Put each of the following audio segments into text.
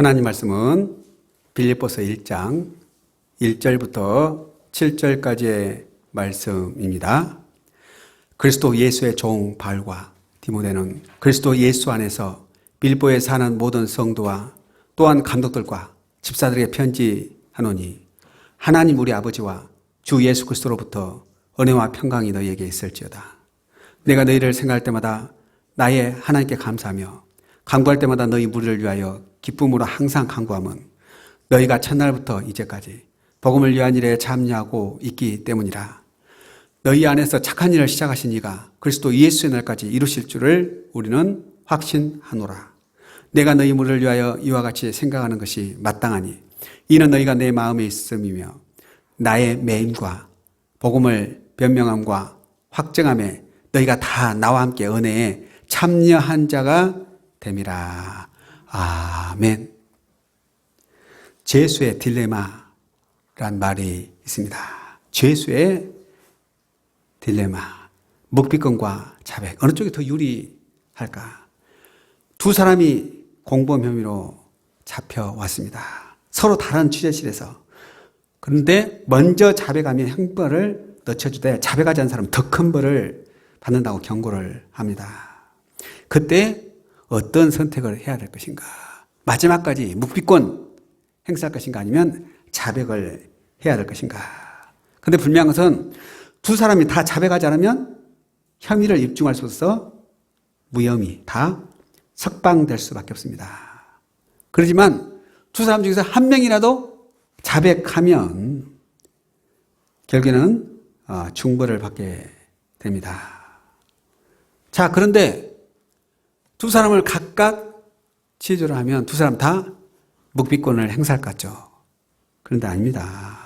하나님 말씀은 빌립보서 1장 1절부터 7절까지의 말씀입니다. 그리스도 예수의 종 바울과 디모데는 그리스도 예수 안에서 빌립보에 사는 모든 성도와 또한 감독들과 집사들에게 편지하노니 하나님 우리 아버지와 주 예수 그리스도로부터 은혜와 평강이 너희에게 있을지어다. 내가 너희를 생각할 때마다 나의 하나님께 감사하며 간구할 때마다 너희 무리를 위하여 기쁨으로 항상 간구함은 너희가 첫날부터 이제까지 복음을 위한 일에 참여하고 있기 때문이라. 너희 안에서 착한 일을 시작하신 이가 그리스도 예수의 날까지 이루실 줄을 우리는 확신하노라. 내가 너희 무리를 위하여 이와 같이 생각하는 것이 마땅하니 이는 너희가 내 마음에 있음이며 나의 매임과 복음을 변명함과 확증함에 너희가 다 나와 함께 은혜에 참여한 자가 됨이라. 아멘. 죄수의 딜레마란 말이 있습니다. 죄수의 딜레마. 묵비권과 자백. 어느 쪽이 더 유리할까? 두 사람이 공범 혐의로 잡혀왔습니다. 서로 다른 취재실에서. 그런데 먼저 자백하면 형벌을 늦춰주되 자백하지 않은 사람은 더 큰 벌을 받는다고 경고를 합니다. 그때 어떤 선택을 해야 될 것인가? 마지막까지 묵비권 행사할 것인가? 아니면 자백을 해야 될 것인가? 그런데 분명한 것은 두 사람이 다 자백하지 않으면 혐의를 입증할 수 없어 무혐의, 다 석방될 수밖에 없습니다. 그렇지만 두 사람 중에서 한 명이라도 자백하면 결국에는 중벌을 받게 됩니다. 자, 그런데 두 사람을 각각 취조를 하면 두 사람 다 묵비권을 행사할 것 같죠. 그런데 아닙니다.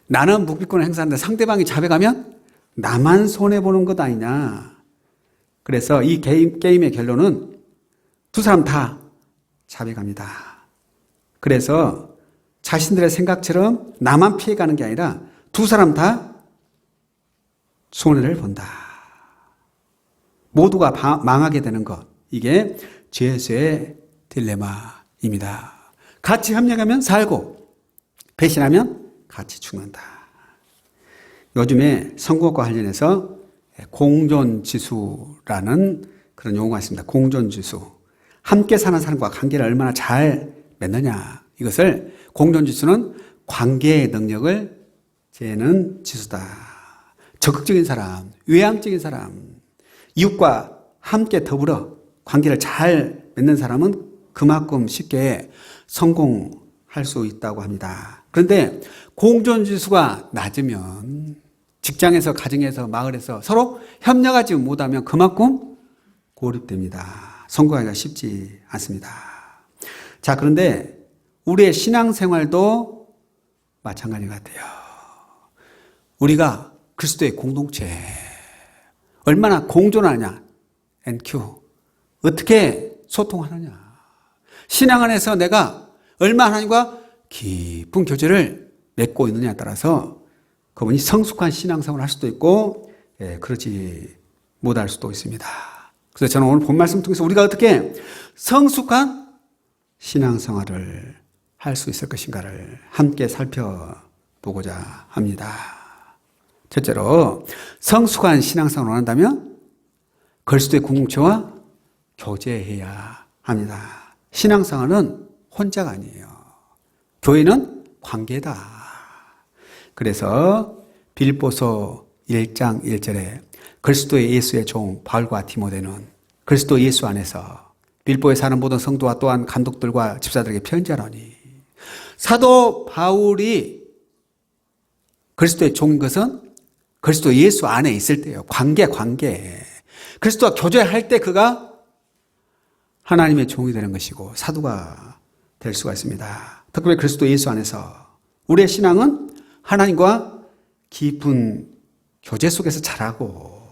나는 묵비권을 행사하는데 상대방이 자백하면 나만 손해보는 것 아니냐. 그래서 이 게임의 결론은 두 사람 다 자백합니다. 그래서 자신들의 생각처럼 나만 피해가는 게 아니라 두 사람 다 손해를 본다. 모두가 망하게 되는 것. 이게 죄수의 딜레마입니다. 같이 협력하면 살고 배신하면 같이 죽는다. 요즘에 선거과 관련해서 공존지수라는 그런 용어가 있습니다. 공존지수. 함께 사는 사람과 관계를 얼마나 잘 맺느냐. 이것을 공존지수는 관계의 능력을 재는 지수다. 적극적인 사람, 외향적인 사람, 이웃과 함께 더불어 관계를 잘 맺는 사람은 그만큼 쉽게 성공할 수 있다고 합니다. 그런데 공존지수가 낮으면 직장에서, 가정에서, 마을에서 서로 협력하지 못하면 그만큼 고립됩니다. 성공하기가 쉽지 않습니다. 자, 그런데 우리의 신앙생활도 마찬가지 같아요. 우리가 그리스도의 공동체 얼마나 공존하냐, NQ 어떻게 소통하느냐. 신앙 안에서 내가 얼마나 하나님과 깊은 교제를 맺고 있느냐에 따라서 그분이 성숙한 신앙생활을 할 수도 있고 그렇지 못할 수도 있습니다. 그래서 저는 오늘 본 말씀 통해서 우리가 어떻게 성숙한 신앙생활을 할 수 있을 것인가를 함께 살펴보고자 합니다. 첫째로 성숙한 신앙생활을 원한다면 그리스도의 공동체와 교제해야 합니다. 신앙생활은 혼자가 아니에요. 교회는 관계다. 그래서 빌립보서 1장 1절에 그리스도 예수의 종 바울과 디모데는 그리스도 예수 안에서 빌립보에 사는 모든 성도와 또한 감독들과 집사들에게 편지하노니. 사도 바울이 그리스도의 종인 것은 그리스도 예수 안에 있을 때예요. 관계. 그리스도와 교제할 때 그가 하나님의 종이 되는 것이고 사도가 될 수가 있습니다. 특별히 그리스도 예수 안에서 우리의 신앙은 하나님과 깊은 교제 속에서 자라고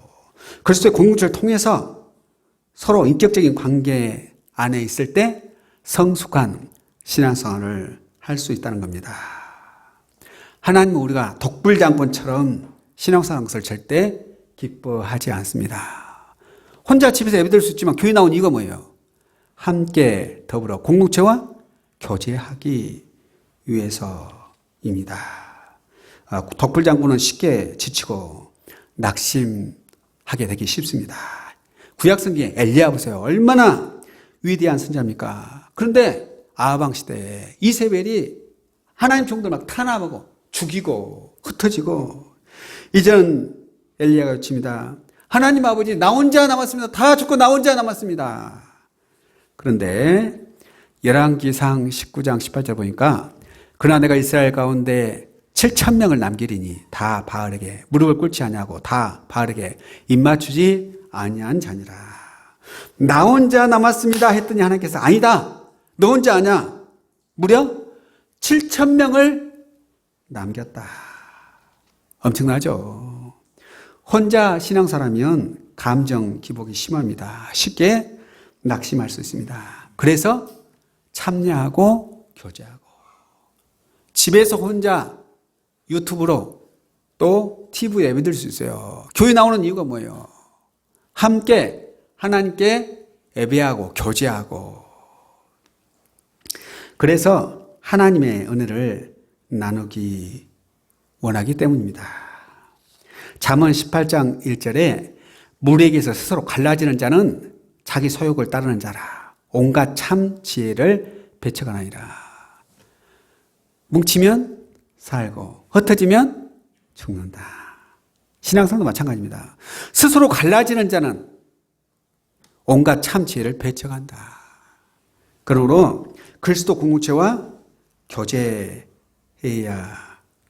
그리스도의 공동체를 통해서 서로 인격적인 관계 안에 있을 때 성숙한 신앙생활을 할 수 있다는 겁니다. 하나님은 우리가 독불장군처럼 신앙생활하는 것을 절대 기뻐하지 않습니다. 혼자 집에서 예배드릴 수 있지만 교회 나온 이유가 뭐예요? 함께 더불어 공동체와 교제하기 위해서입니다. 덕불장군은 쉽게 지치고 낙심하게 되기 쉽습니다. 구약성경에 엘리야 보세요. 얼마나 위대한 선자입니까? 그런데 아하방 시대에 이세벨이 하나님 종들 막 탄압하고 죽이고 흩어지고, 이제는 엘리야가 외칩니다. 하나님 아버지, 나 혼자 남았습니다. 다 죽고 나 혼자 남았습니다. 그런데 열왕기상 19장 18절 보니까 그러나 내가 이스라엘 가운데 7,000명을 남기리니 다 바알에게 무릎을 꿇지 아니하고 다 바알에게 입맞추지 아니한 자니라. 나 혼자 남았습니다 했더니 하나님께서 아니다, 너 혼자 아냐, 무려 7,000명을 남겼다. 엄청나죠? 혼자 신앙사람이면 감정 기복이 심합니다. 쉽게 낙심할 수 있습니다. 그래서 참여하고 교제하고, 집에서 혼자 유튜브로 또 TV에 예배 드릴 수 있어요. 교회 나오는 이유가 뭐예요? 함께 하나님께 예배하고 교제하고, 그래서 하나님의 은혜를 나누기 원하기 때문입니다. 잠언 18장 1절에 무리에게서 스스로 갈라지는 자는 자기 소욕을 따르는 자라. 온갖 참 지혜를 배척하나이라. 뭉치면 살고 흩어지면 죽는다. 신앙생활도 마찬가지입니다. 스스로 갈라지는 자는 온갖 참 지혜를 배척한다. 그러므로 그리스도 공동체와 교제해야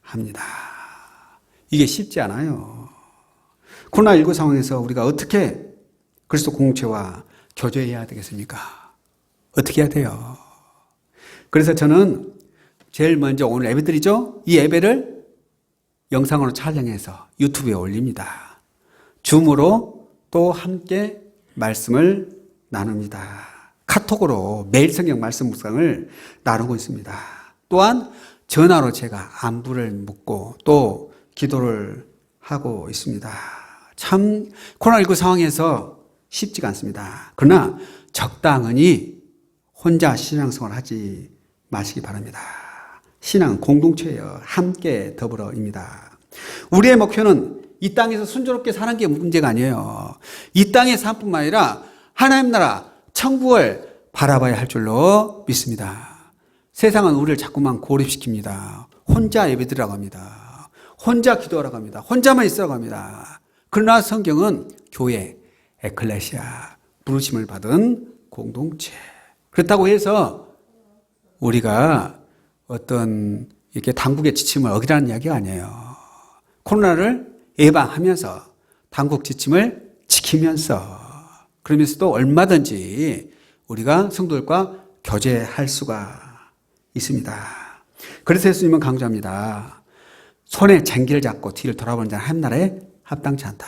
합니다. 이게 쉽지 않아요. 코로나19 상황에서 우리가 어떻게 그리스도 공동체와 교제해야 되겠습니까? 어떻게 해야 돼요? 그래서 저는 제일 먼저 오늘 예배 드리죠? 이 예배를 영상으로 촬영해서 유튜브에 올립니다. 줌으로 또 함께 말씀을 나눕니다. 카톡으로 매일 성경 말씀 묵상을 나누고 있습니다. 또한 전화로 제가 안부를 묻고 또 기도를 하고 있습니다. 참 코로나19 상황에서 쉽지가 않습니다. 그러나 적당히 혼자 신앙생활 하지 마시기 바랍니다. 신앙은 공동체예요. 함께 더불어입니다. 우리의 목표는 이 땅에서 순조롭게 사는 게 문제가 아니에요. 이 땅의 삶뿐만 아니라 하나님 나라 천국을 바라봐야 할 줄로 믿습니다. 세상은 우리를 자꾸만 고립시킵니다. 혼자 예배드리라고 합니다. 혼자 기도하라고 합니다. 혼자만 있으라고 합니다. 그러나 성경은 교회, 에클레시아, 부르심을 받은 공동체. 그렇다고 해서 우리가 어떤 이렇게 당국의 지침을 어기라는 이야기가 아니에요. 코로나를 예방하면서 당국 지침을 지키면서, 그러면서도 얼마든지 우리가 성도들과 교제할 수가 있습니다. 그래서 예수님은 강조합니다. 손에 쟁기를 잡고 뒤를 돌아보는 자는 하나님 나라에 합당치 않다.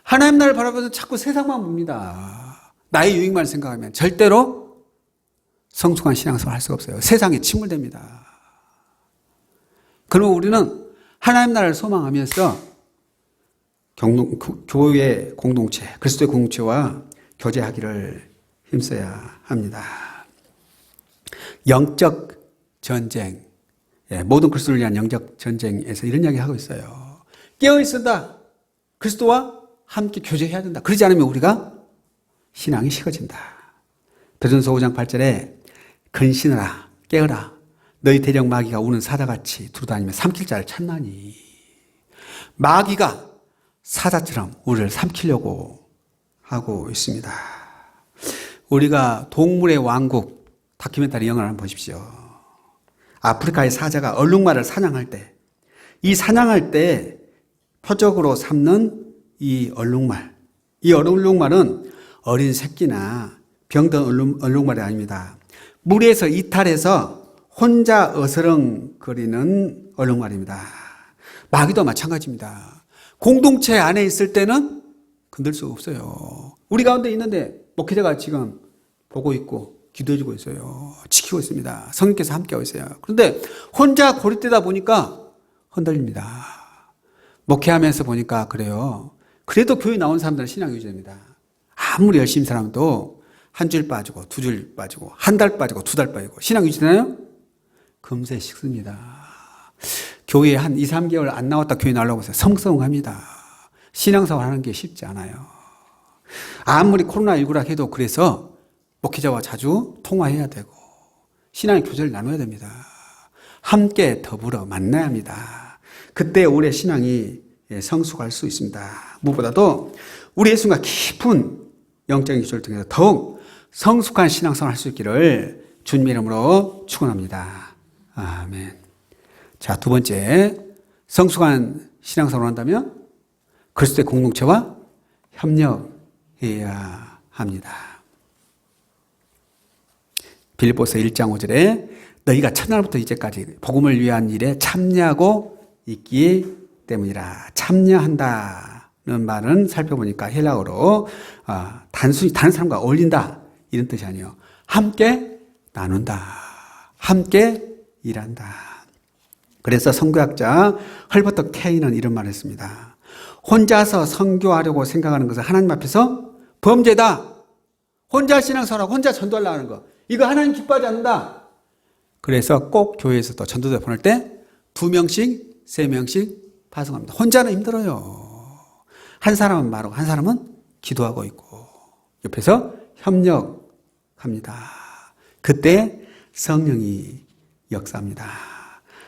하나님 나라를 바라보면서 자꾸 세상만 봅니다. 나의 유익만 생각하면 절대로 성숙한 신앙생활을 할 수가 없어요. 세상에 침몰됩니다. 그러면 우리는 하나님 나라를 소망하면서 교회 공동체, 그리스도의 공동체와 교제하기를 힘써야 합니다. 영적 전쟁, 모든 그리스도를 위한 영적 전쟁에서 이런 이야기 하고 있어요. 깨어있어다. 그리스도와 함께 교제해야 된다. 그러지 않으면 우리가 신앙이 식어진다. 베드로전서 5장 8절에 근신하라, 깨어라. 너희 대적 마귀가 우는 사자같이 두루다니며 삼킬 자를 찾나니. 마귀가 사자처럼 우리를 삼키려고 하고 있습니다. 우리가 동물의 왕국 다큐멘터리 영화를 한번 보십시오. 아프리카의 사자가 얼룩말을 사냥할 때, 이 사냥할 때 표적으로 삼는 이 얼룩말은 어린 새끼나 병든 얼룩말이 아닙니다. 무리에서 이탈해서 혼자 어스렁거리는 얼룩말입니다. 마귀도 마찬가지입니다. 공동체 안에 있을 때는 건들 수가 없어요. 우리 가운데 있는데 목회자가 지금 보고 있고 기도해주고 있어요. 지키고 있습니다. 성령께서 함께하고 있어요. 그런데 혼자 고립되다 보니까 흔들립니다. 목회하면서 보니까 그래요. 그래도 교회 나온 사람들은 신앙 유지됩니다. 아무리 열심히 살아도 한 줄 빠지고, 두 줄 빠지고, 한 달 빠지고, 두 달 빠지고. 신앙 유지되나요? 금세 식습니다. 교회에 한 2, 3개월 안 나왔다 교회 나오려고 해서 성성합니다. 신앙생활 하는 게 쉽지 않아요. 아무리 코로나19라 해도 그래서 목회자와 자주 통화해야 되고, 신앙의 교제를 나눠야 됩니다. 함께 더불어 만나야 합니다. 그때 우리의 신앙이 성숙할 수 있습니다. 무엇보다도 우리 예수님과 깊은 영적인 교제를 통해서 더욱 성숙한 신앙생활을 할 수 있기를 주님의 이름으로 축원합니다. 아멘. 자, 두 번째, 성숙한 신앙생활을 한다면 그리스도의 공동체와 협력해야 합니다. 빌립보서 1장 5절에 너희가 첫날부터 이제까지 복음을 위한 일에 참여하고 있기 때문이라. 참여한다는 말은 살펴보니까 헬라어로 단순히 다른 사람과 어울린다 이런 뜻이 아니에요. 함께 나눈다. 함께 일한다. 그래서 선교학자 헐버트 케이는 이런 말을 했습니다. 혼자서 선교하려고 생각하는 것은 하나님 앞에서 범죄다. 혼자 신앙생활하고 혼자 전도하려고 하는 거. 이거 하나님 기뻐하지 않는다. 그래서 꼭 교회에서도 전도대 보낼 때 2명씩, 3명씩 파송합니다. 혼자는 힘들어요. 한 사람은 말하고 한 사람은 기도하고 있고 옆에서 협력합니다. 그때 성령이 역사합니다.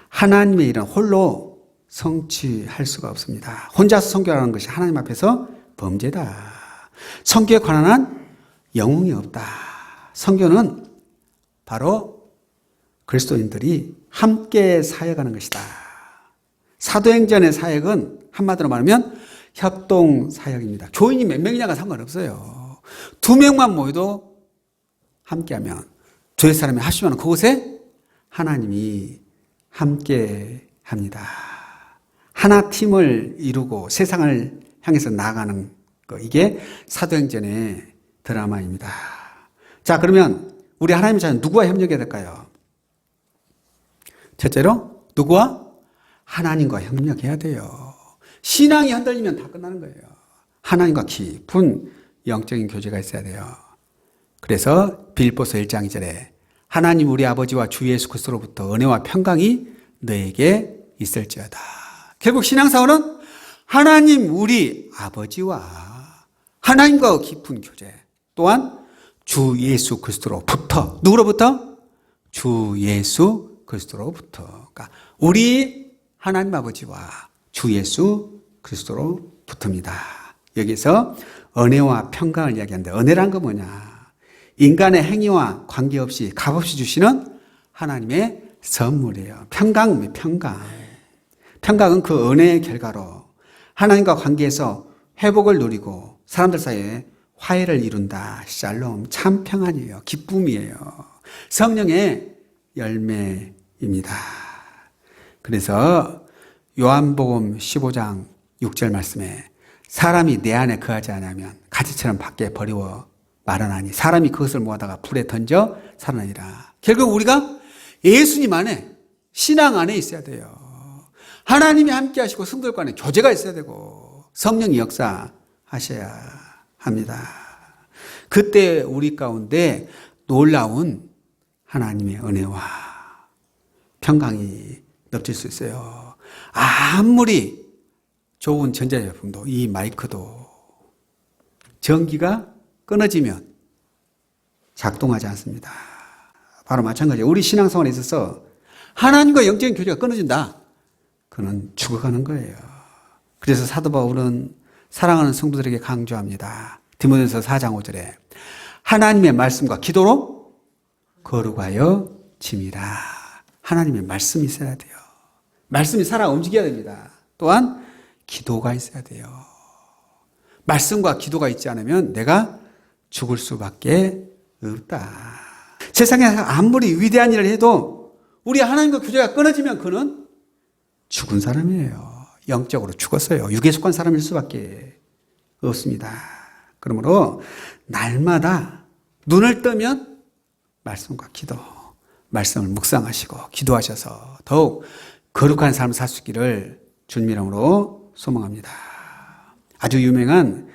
하나님의 일은 홀로 성취할 수가 없습니다. 혼자서 선교하는 것이 하나님 앞에서 범죄다. 선교에 관한 한 영웅이 없다. 선교는 바로 그리스도인들이 함께 사역하는 것이다. 사도행전의 사역은 한마디로 말하면 협동 사역입니다. 교인이 몇 명이냐가 상관없어요. 2명만 모여도 함께하면 두 사람이 합심하는 그곳에 하나님이 함께 합니다. 하나 팀을 이루고 세상을 향해서 나아가는 거, 이게 사도행전의 드라마입니다. 자, 그러면 우리 하나님의 자녀는 누구와 협력해야 될까요? 첫째로 누구와? 하나님과 협력해야 돼요. 신앙이 흔들리면 다 끝나는 거예요. 하나님과 깊은 영적인 교제가 있어야 돼요. 그래서 빌립보서 1장 2절에 하나님 우리 아버지와 주 예수 그리스도로부터 은혜와 평강이 너에게 있을지어다. 결국 신앙생활은 하나님 우리 아버지와 하나님과 깊은 교제, 또한 주 예수 그리스도로부터, 누구로부터? 주 예수 그리스도로부터. 그러니까 우리 하나님 아버지와 주 예수 그리스도로부터입니다. 여기서 은혜와 평강을 이야기하는데, 은혜란 건 뭐냐? 인간의 행위와 관계없이 값없이 주시는 하나님의 선물이에요. 평강. 평강은 그 은혜의 결과로 하나님과 관계에서 회복을 누리고 사람들 사이에 화해를 이룬다. 샬롬, 참 평안이에요. 기쁨이에요. 성령의 열매입니다. 그래서 요한복음 15장 6절 말씀에 사람이 내 안에 거하지 않으면 가지처럼 밖에 버리워 마르나니 사람이 그것을 모아다가 불에 던져 살아나니라. 결국 우리가 예수님 안에, 신앙 안에 있어야 돼요. 하나님이 함께 하시고 성도들 간에 교제가 있어야 되고 성령이 역사하셔야 합니다. 그때 우리 가운데 놀라운 하나님의 은혜와 평강이 넘칠 수 있어요. 아무리 좋은 전자제품도, 이 마이크도 전기가 끊어지면 작동하지 않습니다. 바로 마찬가지예요. 우리 신앙생활에 있어서 하나님과 영적인 교제가 끊어진다. 그는 죽어가는 거예요. 그래서 사도 바울은 사랑하는 성도들에게 강조합니다. 디모데전서 4장 5절에 하나님의 말씀과 기도로 거룩하여 짐이라. 하나님의 말씀이 있어야 돼요. 말씀이 살아 움직여야 됩니다. 또한 기도가 있어야 돼요. 말씀과 기도가 있지 않으면 내가 죽을 수밖에 없다. 세상에서 아무리 위대한 일을 해도 우리 하나님과 교제가 끊어지면 그는 죽은 사람이에요. 영적으로 죽었어요. 육에 속한 사람일 수밖에 없습니다. 그러므로 날마다 눈을 뜨면 말씀과 기도, 말씀을 묵상하시고 기도하셔서 더욱 거룩한 삶을 살 수 있기를 주님 이름으로 소망합니다. 아주 유명한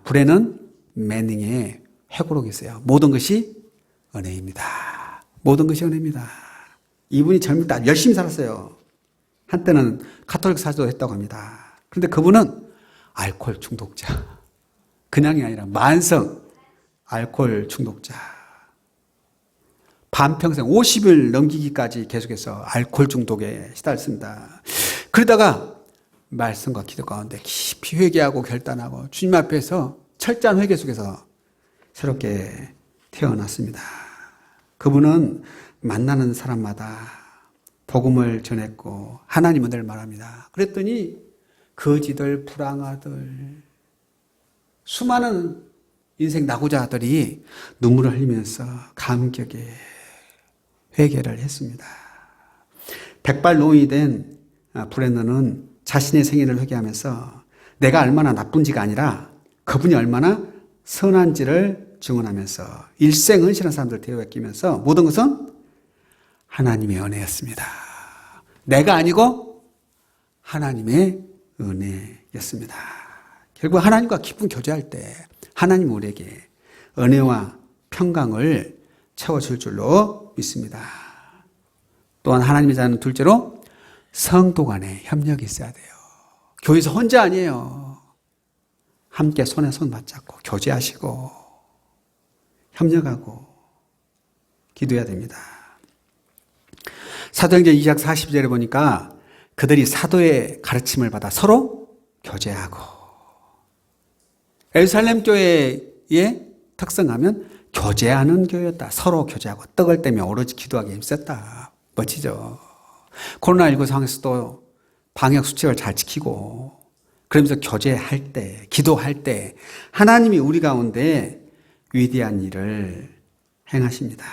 브레넌 매닝의 회고록이 있어요. 모든 것이 은혜입니다. 모든 것이 은혜입니다. 이분이 젊을 때 열심히 살았어요. 한때는 가톨릭 사도도 했다고 합니다. 그런데 그분은 알코올 중독자. 그냥이 아니라 만성 알코올 중독자. 반평생 50일 넘기기까지 계속해서 알코올 중독에 시달렸습니다. 그러다가 말씀과 기도 가운데 깊이 회개하고 결단하고 주님 앞에서 철저한 회개 속에서 새롭게 태어났습니다. 그분은 만나는 사람마다 복음을 전했고 하나님 은혜를 말합니다. 그랬더니 거지들, 불황아들, 수많은 인생 낙오자들이 눈물을 흘리면서 감격에 회개를 했습니다. 백발노인이 된 브랜던은 자신의 생애를 회개하면서 내가 얼마나 나쁜지가 아니라 그분이 얼마나 선한지를 증언하면서 일생 헌신한 사람들 대우맡기면서 모든 것은 하나님의 은혜였습니다. 내가 아니고 하나님의 은혜였습니다. 결국 하나님과 깊은 교제할 때 하나님 우리에게 은혜와 평강을 채워줄 줄로 믿습니다. 또한 하나님의 자는 둘째로 성도 간의 협력이 있어야 돼요. 교회에서 혼자 아니에요. 함께 손에 손 맞잡고 교제하시고 협력하고 기도해야 됩니다. 사도행전 2장 42절에 보니까 그들이 사도의 가르침을 받아 서로 교제하고, 예루살렘 교회의 특성하면 교제하는 교회였다. 서로 교제하고 떡을 떼며 오로지 기도하기에 힘썼다. 멋지죠. 코로나19 상황에서도 방역 수칙을 잘 지키고 그러면서 교제할 때, 기도할 때 하나님이 우리 가운데 위대한 일을 행하십니다.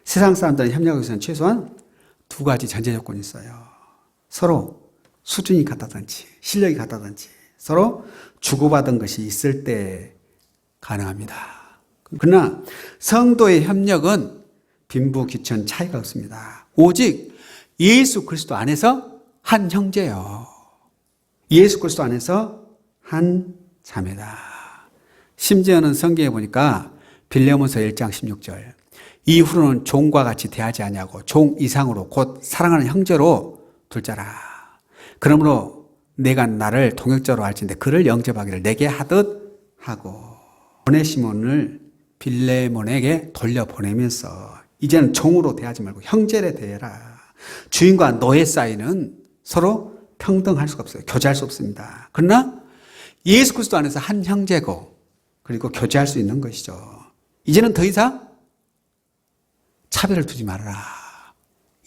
세상 사람들은 협력하기 위해서는 최소한 두 가지 전제 조건이 있어요. 서로 수준이 같다든지 실력이 같다든지 서로 주고받은 것이 있을 때 가능합니다. 그러나 성도의 협력은 빈부귀천 차이가 없습니다. 오직 예수 그리스도 안에서 한 형제요. 예수 그리스도 안에서 한 자매다. 심지어는 성경에 보니까 빌레몬서 1장 16절 이후로는 종과 같이 대하지 아니하고 종 이상으로 곧 사랑하는 형제로 둘자라. 그러므로 내가 나를 동역자로 할진대 그를 영접하기를 내게 하듯 하고 오네시몬을 빌레몬에게 돌려보내면서 이제는 종으로 대하지 말고 형제로 대해라. 주인과 노예 사이는 서로 평등할 수가 없어요. 교제할 수 없습니다. 그러나 예수 그리스도 안에서 한 형제고 그리고 교제할 수 있는 것이죠. 이제는 더 이상 차별을 두지 말아라.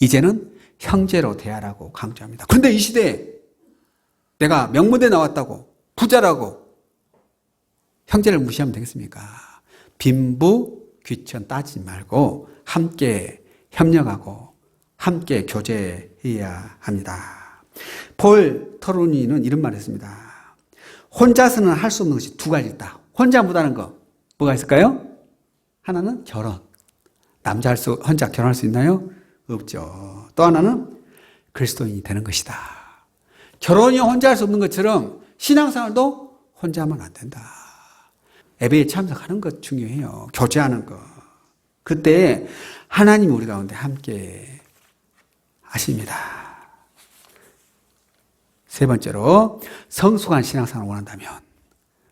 이제는 형제로 대하라고 강조합니다. 그런데 이 시대에 내가 명문대 나왔다고 부자라고 형제를 무시하면 되겠습니까? 빈부 귀천 따지지 말고 함께 협력하고 함께 교제해야 합니다. 폴 토르니는 이런 말을 했습니다. 혼자서는 할 수 없는 것이 두 가지 있다. 혼자 못하는 거 뭐가 있을까요? 하나는 결혼. 남자 혼자 결혼할 수 있나요? 없죠. 또 하나는 그리스도인이 되는 것이다. 결혼이 혼자 할 수 없는 것처럼 신앙생활도 혼자 하면 안 된다. 예배에 참석하는 것 중요해요. 교제하는 것. 그때 하나님이 우리 가운데 함께 하십니다. 세 번째로 성숙한 신앙생활을 원한다면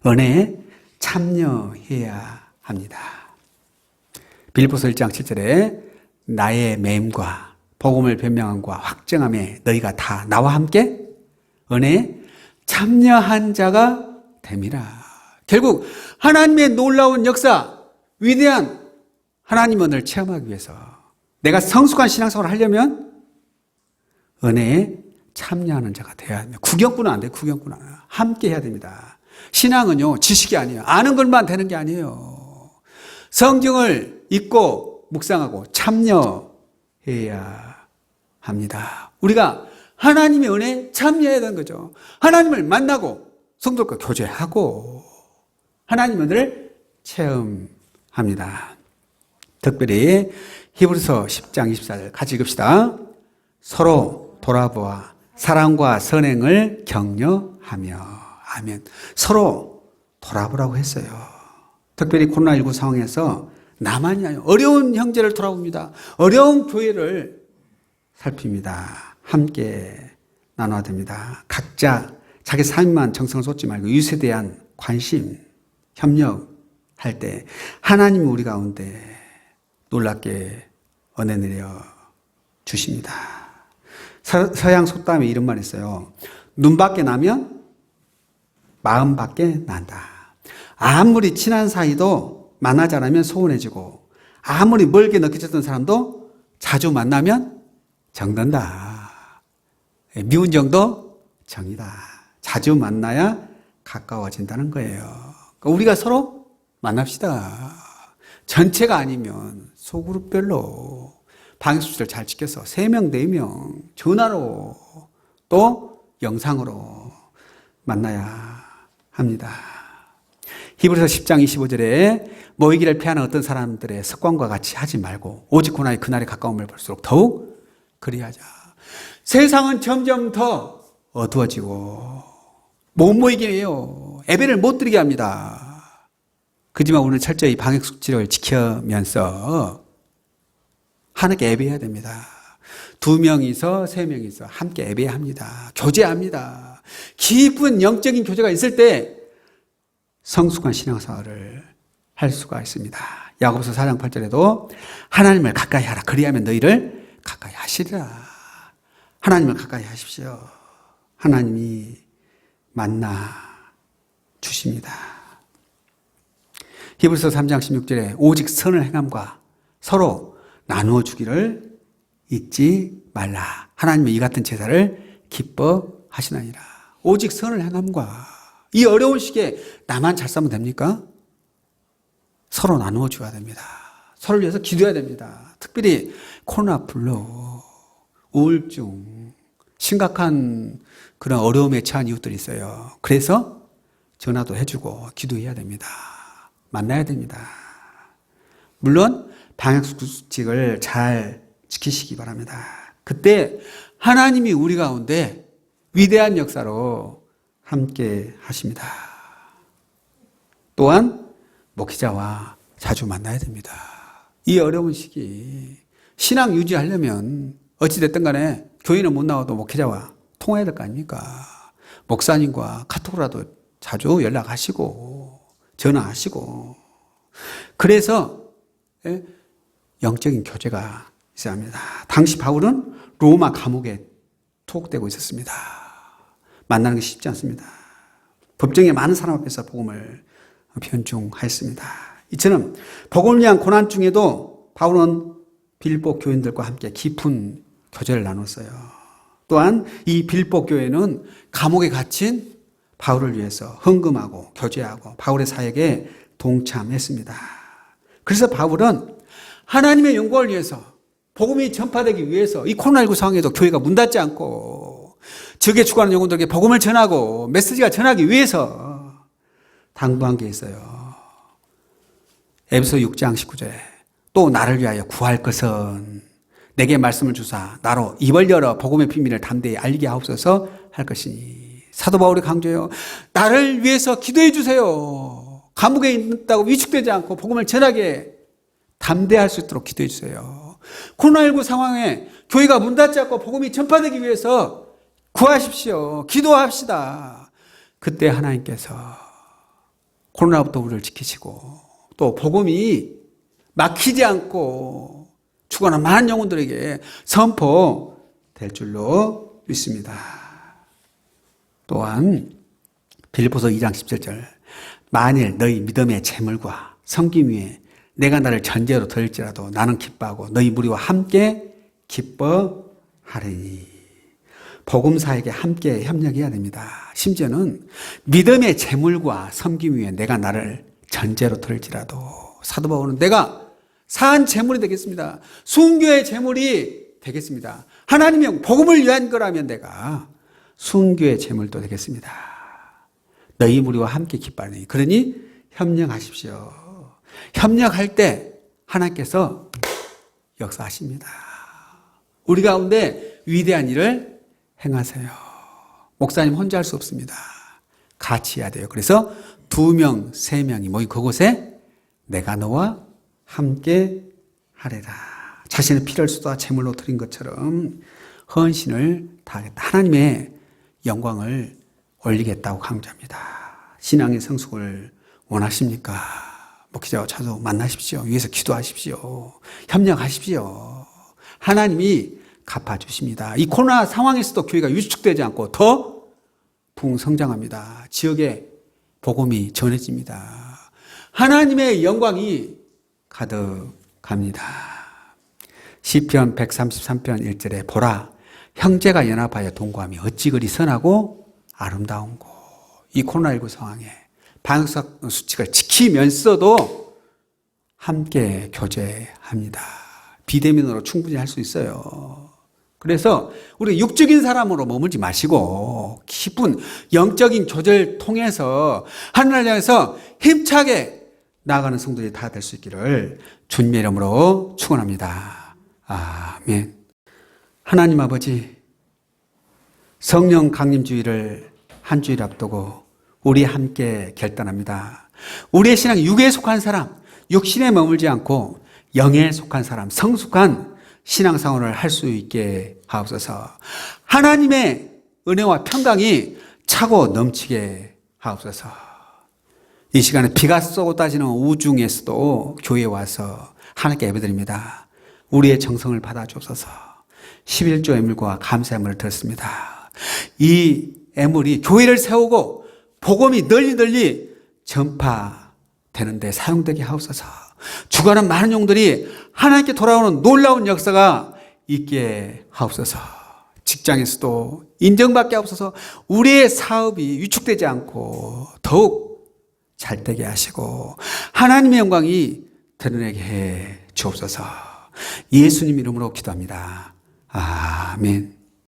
은혜에 참여해야 합니다. 빌립보서 1장 7절에 나의 맴과 복음을 변명함과 확증함에 너희가 다 나와 함께 은혜에 참여한 자가 됨이라. 결국 하나님의 놀라운 역사, 위대한 하나님 은혜를 체험하기 위해서 내가 성숙한 신앙생활을 하려면 은혜에 참여하는 자가 되어야 합니다. 구경꾼은 안 돼요. 구경꾼은 함께 해야 됩니다. 신앙은요 지식이 아니에요. 아는 것만 되는 게 아니에요. 성경을 읽고 묵상하고 참여해야 합니다. 우리가 하나님의 은혜에 참여해야 되는 거죠. 하나님을 만나고 성도들과 교제하고 하나님의 은혜를 체험합니다. 특별히 히브리서 10장 24절 같이 읽읍시다. 서로 돌아보아 사랑과 선행을 격려하며. 아멘. 서로 돌아보라고 했어요. 특별히 코로나19 상황에서 나만이 아니라 어려운 형제를 돌아봅니다. 어려운 교회를 살핍니다. 함께 나눠야 됩니다. 각자 자기 삶만 정성을 쏟지 말고 이웃에 대한 관심, 협력할 때 하나님이 우리 가운데 놀랍게 은혜 내려 주십니다. 서양 속담에 이런 말이 있어요. 눈밖에 나면 마음밖에 난다. 아무리 친한 사이도 만나지 않으면 소원해지고 아무리 멀게 느껴졌던 사람도 자주 만나면 정든다. 미운 정도 정이다. 자주 만나야 가까워진다는 거예요. 그러니까 우리가 서로 만납시다. 전체가 아니면 소그룹별로 방역수칙을 잘 지켜서 3명, 4명 전화로 또 영상으로 만나야 합니다. 히브리서 10장 25절에 모이기를 피하는 어떤 사람들의 습관과 같이 하지 말고 오직 고난의 그날에 가까움을 볼수록 더욱 그리하자. 세상은 점점 더 어두워지고 못 모이게 해요. 예배를 못 드리게 합니다. 그지만 우리는 철저히 방역수칙을 지키면서 하나님께 예배해야 됩니다. 2명이서 3명이서 함께 예배합니다. 교제합니다. 깊은 영적인 교제가 있을 때 성숙한 신앙생활을 할 수가 있습니다. 야고보서 4장 8절에도 하나님을 가까이 하라. 그리하면 너희를 가까이 하시리라. 하나님을 가까이 하십시오. 하나님이 만나 주십니다. 히브리서 3장 16절에 오직 선을 행함과 서로 나누어 주기를 잊지 말라. 하나님은 이 같은 제사를 기뻐하시나니라. 오직 선을 행함과 이 어려운 시기에 나만 잘 살면 됩니까? 서로 나누어 줘야 됩니다. 서로를 위해서 기도해야 됩니다. 특별히 코로나 블루, 우울증, 심각한 그런 어려움에 처한 이웃들이 있어요. 그래서 전화도 해주고 기도해야 됩니다. 만나야 됩니다. 물론 방역수칙을 잘 지키시기 바랍니다. 그때 하나님이 우리 가운데 위대한 역사로 함께 하십니다. 또한 목회자와 자주 만나야 됩니다. 이 어려운 시기 신앙 유지하려면 어찌됐든 간에 교회는 못 나와도 목회자와 통화해야 될 거 아닙니까? 목사님과 카톡으로라도 자주 연락하시고 전화하시고 그래서 영적인 교제가 있어야 합니다. 당시 바울은 로마 감옥에 투옥되고 있었습니다. 만나는 게 쉽지 않습니다. 법정에 많은 사람 앞에서 복음을 변증하였습니다. 이처럼 복음을 위한 고난 중에도 바울은 빌립보 교인들과 함께 깊은 교제를 나눴어요. 또한 이 빌립보 교회는 감옥에 갇힌 바울을 위해서 헌금하고 교제하고 바울의 사역에 동참했습니다. 그래서 바울은 하나님의 영광을 위해서 복음이 전파되기 위해서 이 코로나19 상황에도 교회가 문 닫지 않고 적에 죽어가는 영혼들에게 복음을 전하고 메시지가 전하기 위해서 당부한 게 있어요. 에베소 6장 19절에 또 나를 위하여 구할 것은 내게 말씀을 주사 나로 입을 열어 복음의 비밀을 담대히 알게 하옵소서 할 것이니. 사도 바울이 강조해요. 나를 위해서 기도해 주세요. 감옥에 있다고 위축되지 않고 복음을 전하게 담대할 수 있도록 기도해 주세요. 코로나19 상황에 교회가 문 닫지 않고 복음이 전파되기 위해서 구하십시오. 기도합시다. 그때 하나님께서 코로나부터 우리를 지키시고 또 복음이 막히지 않고 죽어가는 많은 영혼들에게 선포될 줄로 믿습니다. 또한 빌립보서 2장 17절 만일 너희 믿음의 재물과 섬김 위에 내가 나를 전제로 들지라도 나는 기뻐하고 너희 무리와 함께 기뻐하리니. 복음사에게 함께 협력해야 됩니다. 심지어는 믿음의 재물과 섬김 위에 내가 나를 전제로 들지라도 사도 바울은 내가 산 재물이 되겠습니다. 순교의 재물이 되겠습니다. 하나님의 복음을 위한 거라면 내가 순교의 재물도 되겠습니다. 너희 무리와 함께 기뻐하니 그러니 협력하십시오. 협력할 때 하나님께서 역사하십니다. 우리 가운데 위대한 일을 행하세요. 목사님 혼자 할 수 없습니다. 같이 해야 돼요. 그래서 2명, 3명이 모인 그곳에 내가 너와 함께 하리라. 자신의 피를 쏟아 제물로 드린 것처럼 헌신을 다하겠다. 하나님의 영광을 올리겠다고 강조합니다. 신앙의 성숙을 원하십니까? 목회자와 자주 만나십시오. 위에서 기도하십시오. 협력하십시오. 하나님이 갚아주십니다. 이 코로나 상황에서도 교회가 위축되지 않고 더 풍성장합니다. 지역에 복음이 전해집니다. 하나님의 영광이 가득합니다. 시편 133편 1절에 보라 형제가 연합하여 동거하며 어찌 그리 선하고 아름다운고. 이 코로나19 상황에 방역 수칙을 지키면서도 함께 교제합니다. 비대면으로 충분히 할 수 있어요. 그래서 우리 육적인 사람으로 머물지 마시고 깊은 영적인 교제를 통해서 하늘을 향해서 힘차게 나아가는 성도들이 다 될 수 있기를 주님의 이름으로 축원합니다. 아멘. 하나님 아버지, 성령 강림주의를 한 주일 앞두고 우리 함께 결단합니다. 우리의 신앙이 육에 속한 사람, 육신에 머물지 않고 영에 속한 사람, 성숙한 신앙생활을 할 수 있게 하옵소서. 하나님의 은혜와 평강이 차고 넘치게 하옵소서. 이 시간에 비가 쏟아지는 우중에서도 교회에 와서 하나님께 예배드립니다. 우리의 정성을 받아 주옵소서. 11조 애물과 감사 애물을 드렸습니다. 이 애물이 교회를 세우고 복음이 널리 전파되는 데 사용되게 하옵소서. 주관한 많은 영들이 하나님께 돌아오는 놀라운 역사가 있게 하옵소서. 직장에서도 인정받게 하옵소서. 우리의 사업이 위축되지 않고 더욱 잘되게 하시고 하나님의 영광이 드러나게 해 주옵소서. 예수님 이름으로 기도합니다. 아멘.